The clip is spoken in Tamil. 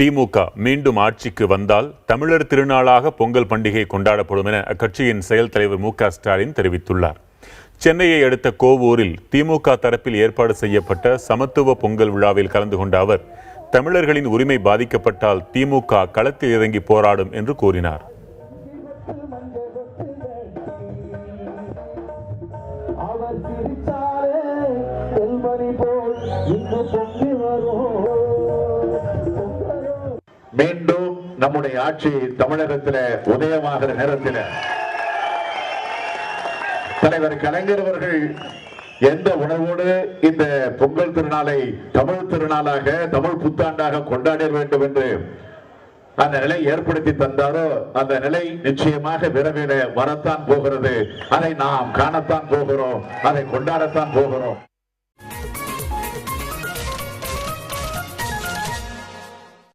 திமுக மீண்டும் ஆட்சிக்கு வந்தால் தமிழர் திருநாளாக பொங்கல் பண்டிகை கொண்டாடப்படும் என அக்கட்சியின் செயல் தலைவர் மு.க.ஸ்டாலின் தெரிவித்துள்ளார். சென்னையை அடுத்த கோவூரில் திமுக தரப்பில் ஏற்பாடு செய்யப்பட்ட சமத்துவ பொங்கல் விழாவில் கலந்து கொண்ட அவர், தமிழர்களின் உரிமை பாதிக்கப்பட்டால் திமுக களத்தில் இறங்கி போராடும் என்று கூறினார். மீண்டும் நம்முடைய ஆட்சி தமிழகத்தில் உதயமாகிற நேரத்தில் தலைவர் கலைஞர் அவர்கள் எந்த உணர்வோடு இந்த பொங்கல் திருநாளை தமிழ் திருநாளாக, தமிழ் புத்தாண்டாக கொண்டாட வேண்டும் என்று அந்த நிலை ஏற்படுத்தி தந்தாரோ, அந்த நிலை நிச்சயமாக விரைவில் வரத்தான் போகிறது. அதை நாம் காணத்தான் போகிறோம், அதை கொண்டாடத்தான் போகிறோம்.